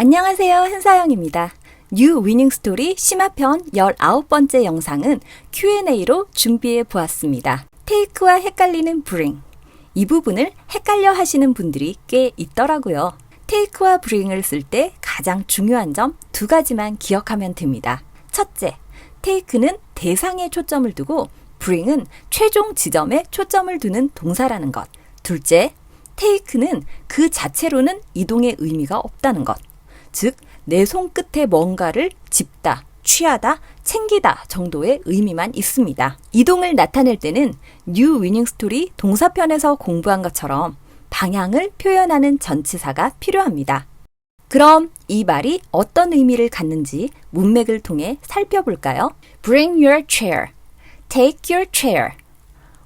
안녕하세요, 한사영입니다. 뉴 위닝 스토리 심화편 19번째 영상은 Q&A로 준비해 보았습니다. 테이크와 헷갈리는 bring. 이 부분을 헷갈려 하시는 분들이 꽤 있더라고요. 테이크와 bring을 쓸 때 가장 중요한 점 두 가지만 기억하면 됩니다. 첫째, 테이크는 대상에 초점을 두고 bring은 최종 지점에 초점을 두는 동사라는 것. 둘째, 테이크는 그 자체로는 이동의 의미가 없다는 것. 즉, 내 손끝에 뭔가를 짚다, 취하다, 챙기다 정도의 의미만 있습니다. 이동을 나타낼 때는 뉴 위닝 스토리 동사편에서 공부한 것처럼 방향을 표현하는 전치사가 필요합니다. 그럼 이 말이 어떤 의미를 갖는지 문맥을 통해 살펴볼까요? Bring your chair. Take your chair.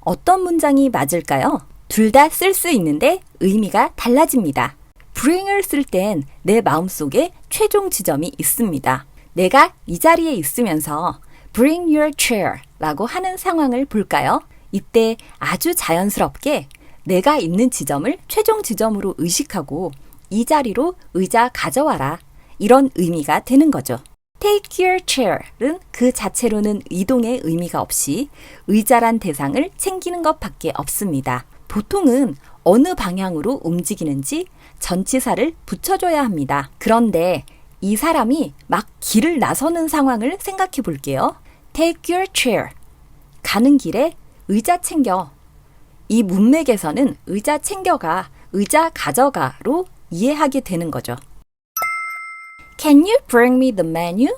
어떤 문장이 맞을까요? 둘 다 쓸 수 있는데 의미가 달라집니다. bring을 쓸 땐 내 마음속에 최종 지점이 있습니다. 내가 이 자리에 있으면서 bring your chair 라고 하는 상황을 볼까요? 이때 아주 자연스럽게 내가 있는 지점을 최종 지점으로 의식하고 이 자리로 의자 가져와라. 이런 의미가 되는 거죠. Take your chair은 그 자체로는 이동의 의미가 없이 의자란 대상을 챙기는 것밖에 없습니다. 보통은 어느 방향으로 움직이는지 전치사를 붙여줘야 합니다. 그런데 이 사람이 막 길을 나서는 상황을 생각해 볼게요. Take your chair. 가는 길에 의자 챙겨. 이 문맥에서는 의자 챙겨가, 의자 가져가로 이해하게 되는 거죠. Can you bring me the menu?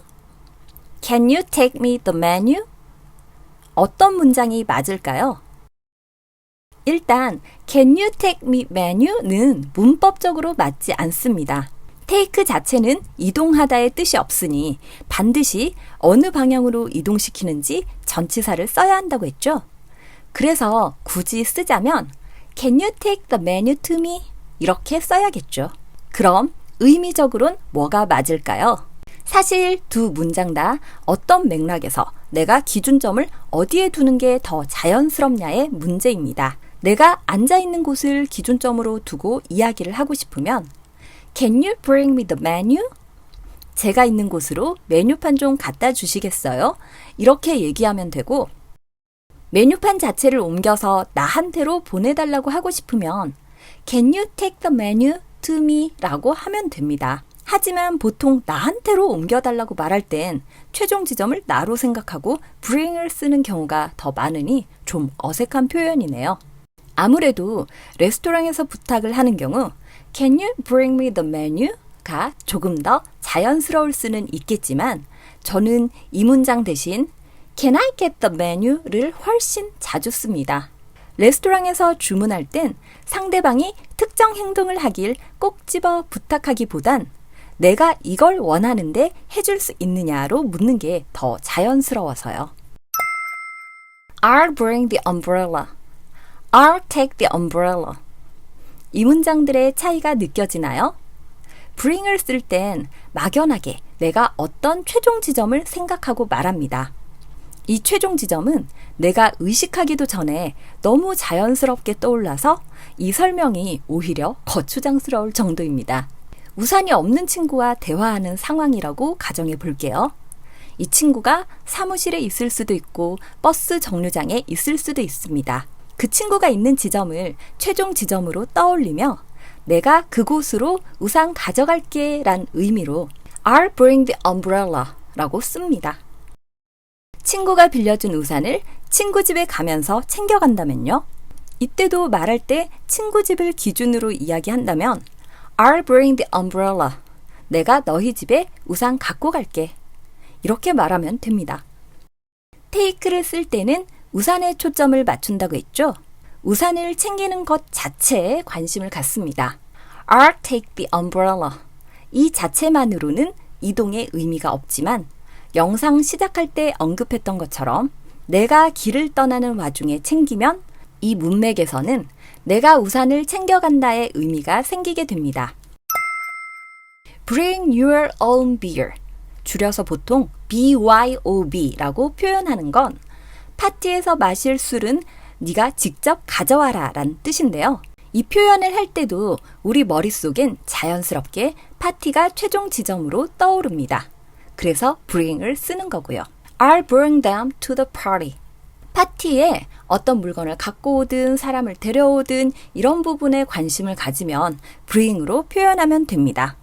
Can you take me the menu? 어떤 문장이 맞을까요? 일단 Can you take me menu는 문법적으로 맞지 않습니다. take 자체는 이동하다의 뜻이 없으니 반드시 어느 방향으로 이동시키는지 전치사를 써야 한다고 했죠. 그래서 굳이 쓰자면 Can you take the menu to me? 이렇게 써야겠죠. 그럼 의미적으로는 뭐가 맞을까요? 사실 두 문장 다 어떤 맥락에서 내가 기준점을 어디에 두는 게 더 자연스럽냐의 문제입니다. 내가 앉아있는 곳을 기준점으로 두고 이야기를 하고 싶으면 Can you bring me the menu? 제가 있는 곳으로 메뉴판 좀 갖다 주시겠어요? 이렇게 얘기하면 되고, 메뉴판 자체를 옮겨서 나한테로 보내달라고 하고 싶으면 Can you take the menu to me? 라고 하면 됩니다. 하지만 보통 나한테로 옮겨달라고 말할 땐 최종 지점을 나로 생각하고 bring을 쓰는 경우가 더 많으니 좀 어색한 표현이네요. 아무래도 레스토랑에서 부탁을 하는 경우 Can you bring me the menu? 가 조금 더 자연스러울 수는 있겠지만 저는 이 문장 대신 Can I get the menu? 를 훨씬 자주 씁니다. 레스토랑에서 주문할 땐 상대방이 특정 행동을 하길 꼭 집어 부탁하기보단 내가 이걸 원하는데 해줄 수 있느냐로 묻는 게 더 자연스러워서요. I'll bring the umbrella. I'll take the umbrella. 이 문장들의 차이가 느껴지나요? bring을 쓸 땐 막연하게 내가 어떤 최종 지점을 생각하고 말합니다. 이 최종 지점은 내가 의식하기도 전에 너무 자연스럽게 떠올라서 이 설명이 오히려 거추장스러울 정도입니다. 우산이 없는 친구와 대화하는 상황이라고 가정해 볼게요. 이 친구가 사무실에 있을 수도 있고 버스 정류장에 있을 수도 있습니다. 그 친구가 있는 지점을 최종 지점으로 떠올리며 내가 그곳으로 우산 가져갈게 란 의미로 I'll bring the umbrella 라고 씁니다. 친구가 빌려준 우산을 친구 집에 가면서 챙겨간다면요. 이때도 말할 때 친구 집을 기준으로 이야기한다면 I'll bring the umbrella. 내가 너희 집에 우산 갖고 갈게. 이렇게 말하면 됩니다. take를 쓸 때는 우산에 초점을 맞춘다고 했죠. 우산을 챙기는 것 자체에 관심을 갖습니다. I'll take the umbrella. 이 자체만으로는 이동의 의미가 없지만 영상 시작할 때 언급했던 것처럼 내가 길을 떠나는 와중에 챙기면 이 문맥에서는 내가 우산을 챙겨간다의 의미가 생기게 됩니다. Bring your own beer. 줄여서 보통 BYOB라고 표현하는 건 파티에서 마실 술은 네가 직접 가져와라 란 뜻인데요. 이 표현을 할 때도 우리 머릿속엔 자연스럽게 파티가 최종 지점으로 떠오릅니다. 그래서 bring을 쓰는 거고요. I'll bring them to the party. 파티에 어떤 물건을 갖고 오든 사람을 데려오든 이런 부분에 관심을 가지면 bring으로 표현하면 됩니다.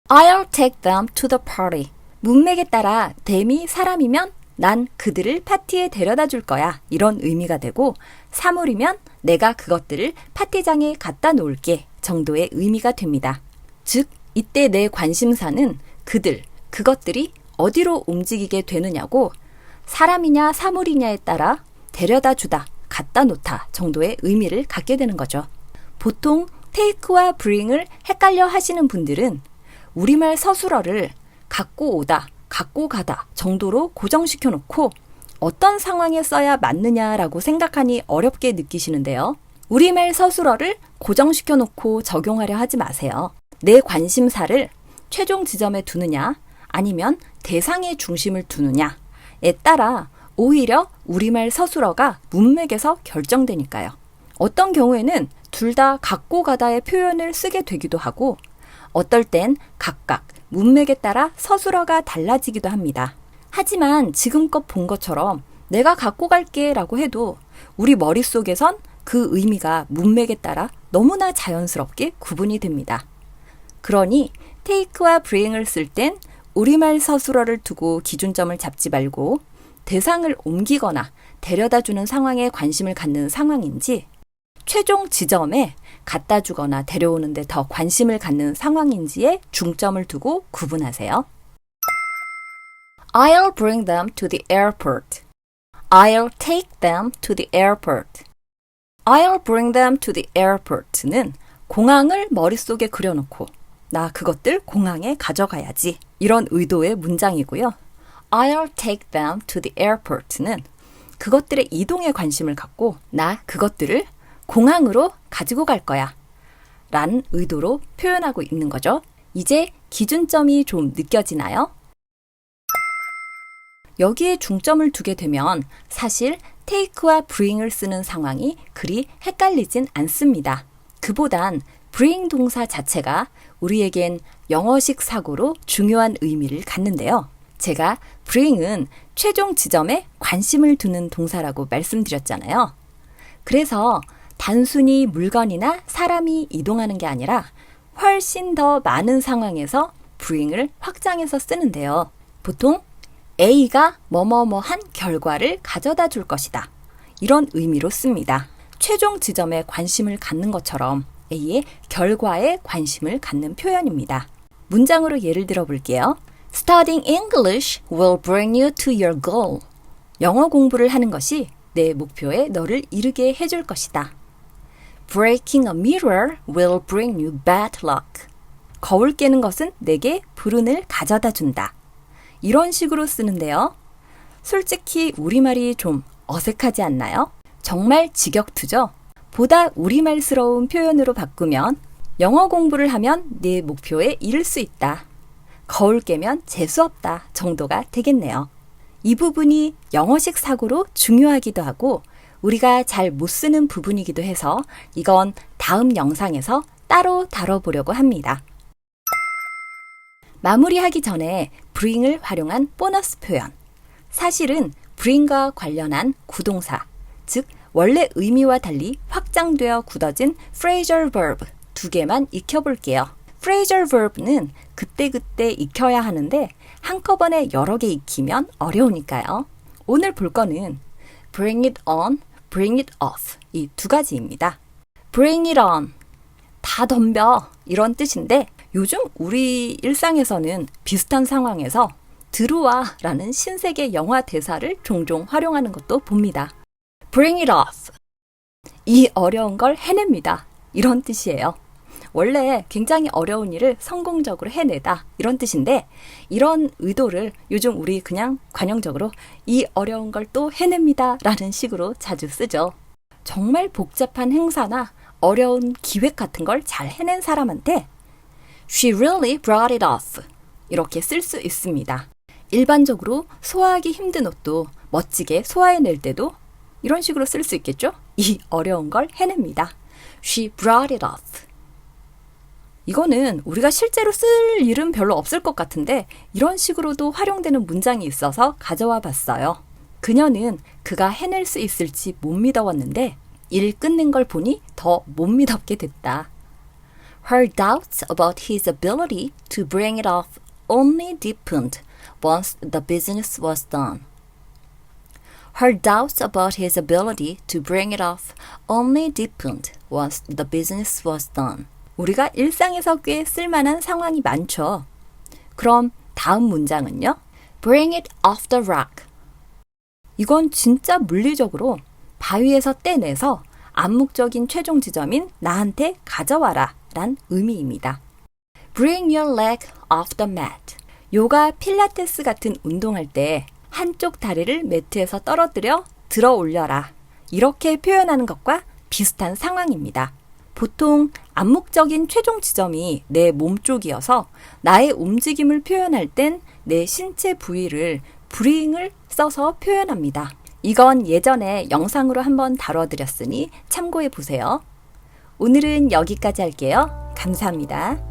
I'll take them to the party. 문맥에 따라 them이 사람이면 난 그들을 파티에 데려다 줄 거야. 이런 의미가 되고 사물이면 내가 그것들을 파티장에 갖다 놓을게 정도의 의미가 됩니다. 즉, 이때 내 관심사는 그것들이 어디로 움직이게 되느냐고 사람이냐 사물이냐에 따라 데려다 주다, 갖다 놓다 정도의 의미를 갖게 되는 거죠. 보통 take와 bring을 헷갈려 하시는 분들은 우리말 서술어를 갖고 오다, 갖고 가다 정도로 고정시켜 놓고 어떤 상황에 써야 맞느냐라고 생각하니 어렵게 느끼시는데요. 우리말 서술어를 고정시켜 놓고 적용하려 하지 마세요. 내 관심사를 최종 지점에 두느냐 아니면 대상의 중심을 두느냐에 따라 오히려 우리말 서술어가 문맥에서 결정되니까요. 어떤 경우에는 둘 다 갖고 가다의 표현을 쓰게 되기도 하고 어떨 땐 각각 문맥에 따라 서술어가 달라지기도 합니다. 하지만 지금껏 본 것처럼 내가 갖고 갈게 라고 해도 우리 머릿속에선 그 의미가 문맥에 따라 너무나 자연스럽게 구분이 됩니다. 그러니 take와 bring을 쓸 땐 우리말 서술어를 두고 기준점을 잡지 말고 대상을 옮기거나 데려다주는 상황에 관심을 갖는 상황인지 최종 지점에 갖다 주거나 데려오는 데 더 관심을 갖는 상황인지에 중점을 두고 구분하세요. I'll bring them to the airport. I'll take them to the airport. I'll bring them to the airport는 공항을 머릿속에 그려놓고 나 그것들 공항에 가져가야지 이런 의도의 문장이고요. I'll take them to the airport는 그것들의 이동에 관심을 갖고 나 그것들을 공항으로 가지고 갈 거야 라는 의도로 표현하고 있는 거죠. 이제 기준점이 좀 느껴지나요? 여기에 중점을 두게 되면 사실 take와 bring을 쓰는 상황이 그리 헷갈리진 않습니다. 그보단 bring 동사 자체가 우리에겐 영어식 사고로 중요한 의미를 갖는데요. 제가 bring은 최종 지점에 관심을 두는 동사라고 말씀드렸잖아요. 그래서 단순히 물건이나 사람이 이동하는 게 아니라 훨씬 더 많은 상황에서 bring을 확장해서 쓰는데요. 보통 A가 뭐뭐뭐한 결과를 가져다 줄 것이다. 이런 의미로 씁니다. 최종 지점에 관심을 갖는 것처럼 A의 결과에 관심을 갖는 표현입니다. 문장으로 예를 들어 볼게요. Studying English will bring you to your goal. 영어 공부를 하는 것이 내 목표에 너를 이르게 해줄 것이다. Breaking a mirror will bring you bad luck. 거울 깨는 것은 내게 불운을 가져다 준다. 이런 식으로 쓰는데요. 솔직히 우리말이 좀 어색하지 않나요? 정말 직역투죠? 보다 우리말스러운 표현으로 바꾸면 영어 공부를 하면 내 목표에 이를 수 있다. 거울 깨면 재수없다 정도가 되겠네요. 이 부분이 영어식 사고로 중요하기도 하고 우리가 잘 못 쓰는 부분이기도 해서 이건 다음 영상에서 따로 다뤄보려고 합니다. 마무리하기 전에 bring을 활용한 보너스 표현. 사실은 bring과 관련한 구동사, 즉 원래 의미와 달리 확장되어 굳어진 phrasal verb 두 개만 익혀볼게요. phrasal verb는 그때그때 익혀야 하는데 한꺼번에 여러 개 익히면 어려우니까요. 오늘 볼 거는 bring it on, bring it off 이 두 가지입니다. bring it on, 다 덤벼 이런 뜻인데 요즘 우리 일상에서는 비슷한 상황에서 들어와 라는 신세계 영화 대사를 종종 활용하는 것도 봅니다. bring it off, 이 어려운 걸 해냅니다. 이런 뜻이에요. 원래 굉장히 어려운 일을 성공적으로 해내다 이런 뜻인데 이런 의도를 요즘 우리 그냥 관용적으로 이 어려운 걸 또 해냅니다 라는 식으로 자주 쓰죠. 정말 복잡한 행사나 어려운 기획 같은 걸 잘 해낸 사람한테 She really brought it off 이렇게 쓸 수 있습니다. 일반적으로 소화하기 힘든 옷도 멋지게 소화해낼 때도 이런 식으로 쓸 수 있겠죠? 이 어려운 걸 해냅니다. She brought it off. 이거는 우리가 실제로 쓸 일은 별로 없을 것 같은데 이런 식으로도 활용되는 문장이 있어서 가져와 봤어요. 그녀는 그가 해낼 수 있을지 못 믿어왔는데 일 끊는 걸 보니 더 못 믿었게 됐다. Her doubts about his ability to bring it off only deepened once the business was done. Her doubts about his ability to bring it off only deepened once the business was done. 우리가 일상에서 꽤 쓸만한 상황이 많죠. 그럼 다음 문장은요. Bring it off the rock. 이건 진짜 물리적으로 바위에서 떼내서 암묵적인 최종 지점인 나한테 가져와라 란 의미입니다. Bring your leg off the mat. 요가 필라테스 같은 운동할 때 한쪽 다리를 매트에서 떨어뜨려 들어 올려라. 이렇게 표현하는 것과 비슷한 상황입니다. 보통 암묵적인 최종 지점이 내 몸 쪽이어서 나의 움직임을 표현할 땐 내 신체 부위를 bring을 써서 표현합니다. 이건 예전에 영상으로 한번 다뤄드렸으니 참고해 보세요. 오늘은 여기까지 할게요. 감사합니다.